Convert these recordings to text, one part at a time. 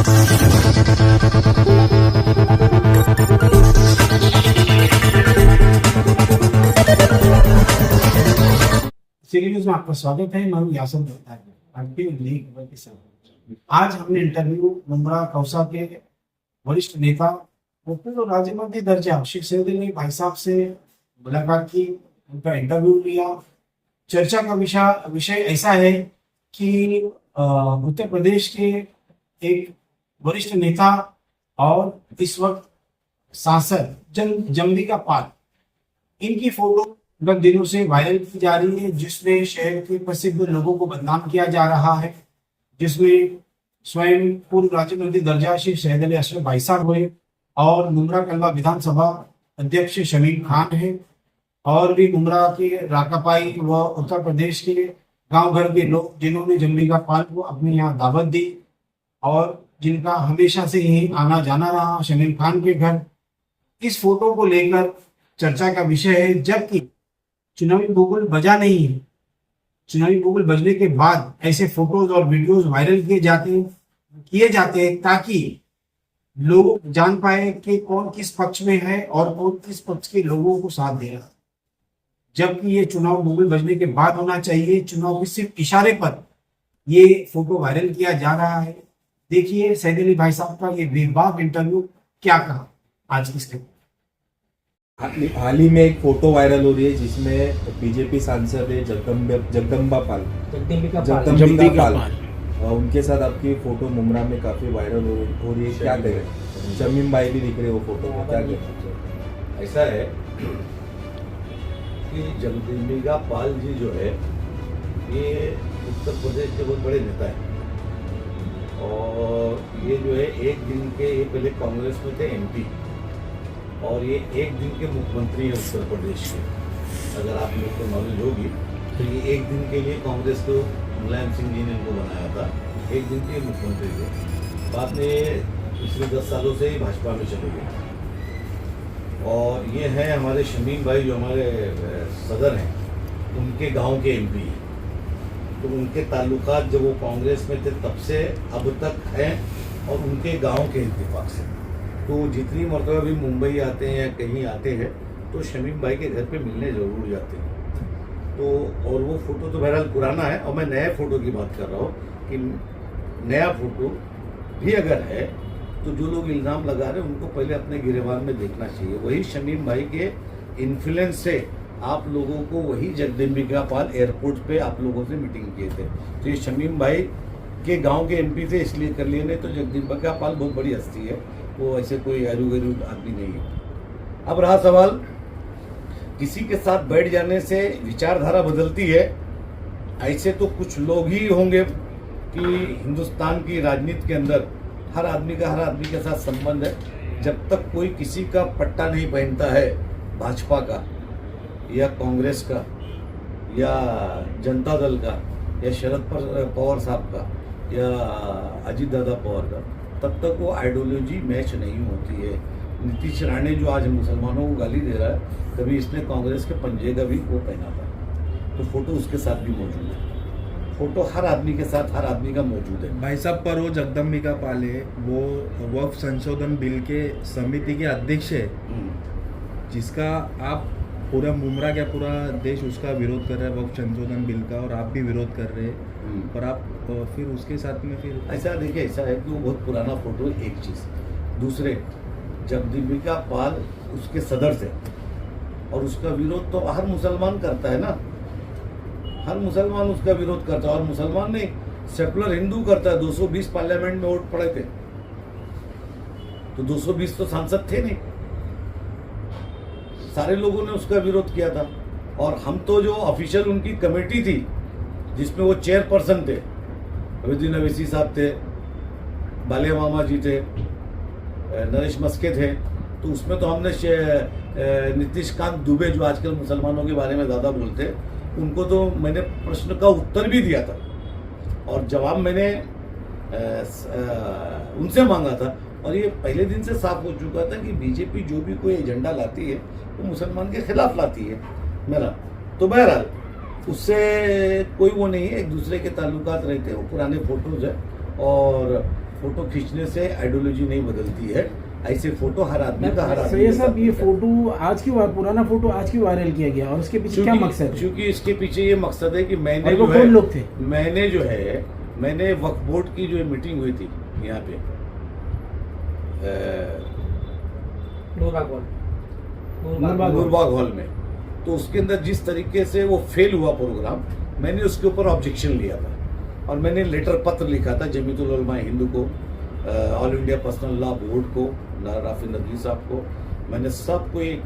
City news में आपका स्वागत है। मैं हूं यासर आपके नई खबर के साथ। आज हमने इंटरव्यू मुमरा कौसा के वरिष्ठ नेता और पूर्व राज्य मंत्री दर्जा श्री सहदेली भाई साहब से मुलाकात की, उनका इंटरव्यू लिया। चर्चा का विषय ऐसा है कि उत्तर प्रदेश के एक वरिष्ठ नेता और इस वक्त सांसद जगदम्बिका पाल, इनकी फोटो गत दिनों से वायरल की जा रही है, जिसमें शहर के प्रसिद्ध लोगों को बदनाम किया जा रहा है, जिसमें स्वयं पूर्व राज्य मंत्री दर्जा श्री सहदेली अशरफ भाई साहब हुए और मुमरा कलवा विधानसभा अध्यक्ष शमीम खान है, और भी मुमरा के राकापाई व उत्तर प्रदेश के गांव घर के लोग जिन्होंने जगदम्बिका पाल को अपने यहाँ दावत दी और जिनका हमेशा से ही आना जाना रहा शमीम खान के घर। इस फोटो को लेकर चर्चा का विषय है, जबकि चुनावी बुगुल बजा नहीं है। चुनावी बुगुल बजने के बाद ऐसे फोटोज और वीडियोज वायरल किए जाते हैं ताकि लोग जान पाए कि कौन किस पक्ष में है और कौन किस पक्ष के लोगों को साथ दे रहा है, जबकि ये चुनाव बुगुल बजने के बाद होना चाहिए। चुनाव के सिर्फ इशारे पर ये फोटो वायरल किया जा रहा है। देखिए सहदेली भाई साहब का ये बेबाक इंटरव्यू क्या कहा आज इसके। हाल ही में एक फोटो वायरल हो रही है जिसमें बीजेपी सांसद है जगदम्बिका पाल उनके साथ आपकी फोटो मुमरा में काफी वायरल हो रही है। क्या कहें, शमीम भाई भी दिख रहे हो फोटो में, क्या कहें? ऐसा है कि जगदम्बिका पाल जी जो है ये उत्तर प्रदेश के बहुत बड़े नेता हैं और ये जो है एक दिन के, ये पहले कांग्रेस में थे एमपी और ये एक दिन के मुख्यमंत्री हैं उत्तर प्रदेश के। अगर आप लोग को नॉलेज होगी तो ये एक दिन के लिए कांग्रेस को मुलायम सिंह जी ने इनको बनाया था, एक दिन के मुख्यमंत्री थे। बाद में पिछले 10 सालों से ही भाजपा में चले गए। और ये हैं हमारे शमीम भाई जो हमारे सदर हैं, उनके गांव के एमपी हैं। तो उनके ताल्लुकात जब वो कांग्रेस में थे तब से अब तक हैं और उनके गाँव के इत्तेफाक से। तो जितनी मरतबा भी मुंबई आते हैं या कहीं आते हैं तो शमीम भाई के घर पे मिलने ज़रूर जाते हैं। तो और वो फ़ोटो तो बहरहाल पुराना है और मैं नए फ़ोटो की बात कर रहा हूँ कि नया फ़ोटो भी अगर है तो जो लोग इल्ज़ाम लगा रहे हैं उनको पहले अपने गिरेबान में देखना चाहिए। वही शमीम भाई के इन्फ्लुएंस से आप लोगों को वही जगदम्बिका पाल एयरपोर्ट पे आप लोगों से मीटिंग किए थे। तो ये शमीम भाई के गांव के एमपी थे इसलिए कर लिए, नहीं तो जगदम्बिका पाल बहुत बड़ी हस्ती है, वो ऐसे कोई हरू आदमी नहीं है। अब रहा सवाल, किसी के साथ बैठ जाने से विचारधारा बदलती है, ऐसे तो कुछ लोग ही होंगे कि हिंदुस्तान की राजनीति के अंदर हर आदमी के साथ संबंध है। जब तक कोई किसी का पट्टा नहीं पहनता है, भाजपा का या कांग्रेस का या जनता दल का या शरद पवार साहब का या अजीत दादा पवार का, तब तक वो आइडियोलॉजी मैच नहीं होती है। नीतीश राणे जो आज मुसलमानों को गाली दे रहा है, कभी इसने कांग्रेस के पंजे का भी वो पहना था, तो फोटो उसके साथ भी मौजूद है। फोटो हर आदमी के साथ हर आदमी का मौजूद है। भाई साहब, पर वो जगदम्बिका पाल है, वो वक्फ संशोधन बिल के समिति के अध्यक्ष है, जिसका आप पूरा मुमरा क्या पूरा देश उसका विरोध कर रहा है, वक्फ संशोधन बिल का, और आप भी विरोध कर रहे हैं, पर आप फिर उसके साथ में फिर ऐसा देखिए, ऐसा है कि वो बहुत पुराना फोटो है, एक चीज़। दूसरे, जगदम्बिका पाल उसके सदर थे और उसका विरोध तो हर मुसलमान करता है ना, हर मुसलमान उसका विरोध करता है। और मुसलमान नहीं, सेकुलर हिंदू करता है। 220 पार्लियामेंट में वोट पड़े थे, तो 220 तो सांसद थे नहीं, सारे लोगों ने उसका विरोध किया था। और हम तो जो ऑफिशियल उनकी कमेटी थी जिसमें वो चेयरपर्सन थे, अवैधुद्दीन अवैसी साहब थे, बालिया मामा जी थे, नरेश मस्के थे, तो उसमें तो हमने नीतीश कांत दुबे जो आजकल मुसलमानों के बारे में ज़्यादा बोलते, उनको तो मैंने प्रश्न का उत्तर भी दिया था और जवाब मैंने उनसे मांगा था। और ये पहले दिन से साफ हो चुका था कि बीजेपी जो भी कोई एजेंडा लाती है वो मुसलमान के खिलाफ लाती है मेरा। तो बहरहाल उससे कोई वो नहीं है, एक दूसरे के ताल्लुकात रहते हैं, वो पुराने फोटोज है। और फोटो खींचने से आइडियोलॉजी नहीं बदलती है। ऐसे फोटो हर आदमी का हर आदमी सैयद के साहब, साथ ये होता है। फोटो आज की पुराना फोटो आज की वायरल किया गया और उसके पीछे क्या मकसद है? क्योंकि इसके पीछे ये मकसद है कि मैंने और वो जो है कौन लोग थे? मैंने वक्फ बोर्ड की जो मीटिंग हुई थी यहाँ पे नूरबाग हॉल में, तो उसके अंदर जिस तरीके से वो फेल हुआ प्रोग्राम, मैंने उसके ऊपर ऑब्जेक्शन लिया था और मैंने लेटर पत्र लिखा था जमीयतुल उलमा हिंद को, all India personal law board को, राफी नदवी साहब को, मैंने सबको एक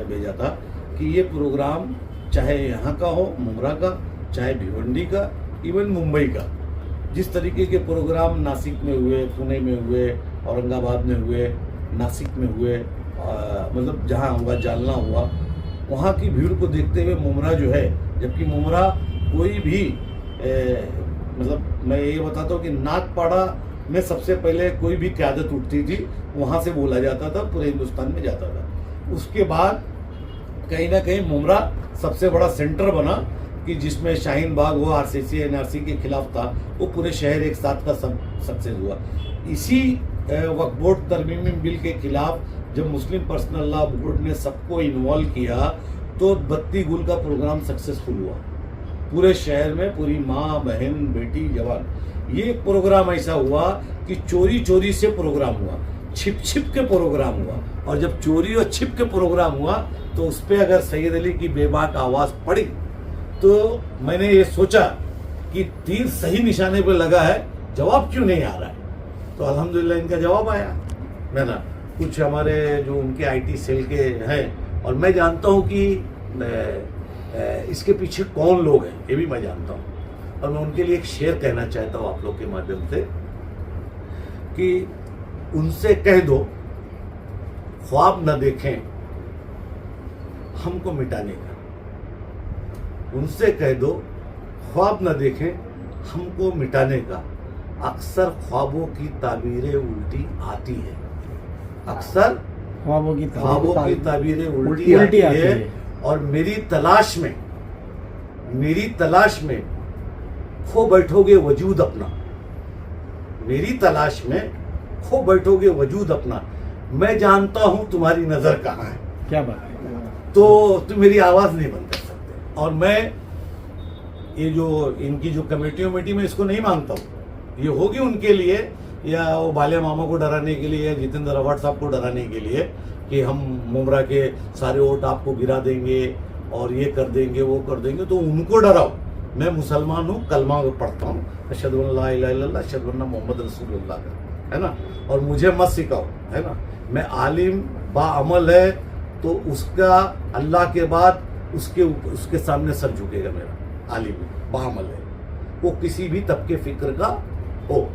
भेजा था कि ये प्रोग्राम चाहे यहाँ का हो, मुमरा का, चाहे भिवंडी का, इवन मुंबई का, जिस तरीके के प्रोग्राम नासिक में हुए, पुणे में हुए, औरंगाबाद में हुए, नासिक में हुए, मतलब जहाँ हुआ, जालना हुआ, वहाँ की भीड़ को देखते हुए मुमरा जो है, जबकि मुमरा कोई भी मतलब मैं ये बताता हूँ कि नागपाड़ा में सबसे पहले कोई भी क़यादत उठती थी, वहाँ से बोला जाता था, पूरे हिंदुस्तान में जाता था। उसके बाद कहीं ना कहीं मुमरा सबसे बड़ा सेंटर बना कि जिसमें शाहीन बाग हुआ, आरसीसी एनआरसी के खिलाफ था, वो पूरे शहर एक साथ का सक्सेस हुआ। इसी वक्फ बोर्ड तरमीमी बिल के खिलाफ जब मुस्लिम पर्सनल लॉ बोर्ड ने सबको इन्वॉल्व किया तो बत्ती गुल का प्रोग्राम सक्सेसफुल हुआ पूरे शहर में, पूरी माँ, बहन, बेटी, जवान। ये प्रोग्राम ऐसा हुआ कि चोरी चोरी से प्रोग्राम हुआ, छिप छिप के प्रोग्राम हुआ, और जब चोरी और छिप के प्रोग्राम हुआ तो उस पर अगर सैयद अली की बेबाक आवाज़ पड़ी तो मैंने ये सोचा कि तीर सही निशाने पर लगा है, जवाब क्यों नहीं आ रहा है। तो अल्हम्दुलिल्लाह इनका जवाब आया। मैं ना कुछ हमारे जो उनके आईटी सेल के हैं, और मैं जानता हूँ कि इसके पीछे कौन लोग हैं, ये भी मैं जानता हूँ, और मैं उनके लिए एक शेर कहना चाहता हूँ आप लोग के माध्यम से कि उनसे कह दो ख्वाब न देखें हमको मिटाने का, उनसे कह दो ख्वाब न देखें हमको मिटाने का, अक्सर ख्वाबों की ताबीरें उल्टी आती है, अक्सर ख्वाबों की ताबीरें उल्टी आती है। और मेरी तलाश में खो बैठोगे वजूद अपना, मेरी तलाश में खो बैठोगे वजूद अपना, मैं जानता हूं तुम्हारी नजर कहाँ है। क्या बात है। तो तुम मेरी आवाज नहीं बंद कर सकते। और मैं ये जो इनकी जो कमेटी में इसको नहीं मानता हूँ, ये होगी उनके लिए, या वो बालिया मामा को डराने के लिए, या जितेंद्र अवार्ड साहब को डराने के लिए कि हम मुमरा के सारे वोट आपको गिरा देंगे और ये कर देंगे, वो कर देंगे, तो उनको डराओ। मैं मुसलमान हूँ, कलमा पढ़ता हूँ, अशहदु अल्ला इलाहा इल्लल्लाह अशहदु अन्ना मोहम्मद रसूलुल्लाह, है ना, और मुझे मत सिखाओ, है ना। मैं आलिम बाअमल है तो उसका अल्लाह के बाद उसके सामने सर झुकेगा मेरा। आलिम बाअमल है, वो किसी भी तबके फिक्र का हो।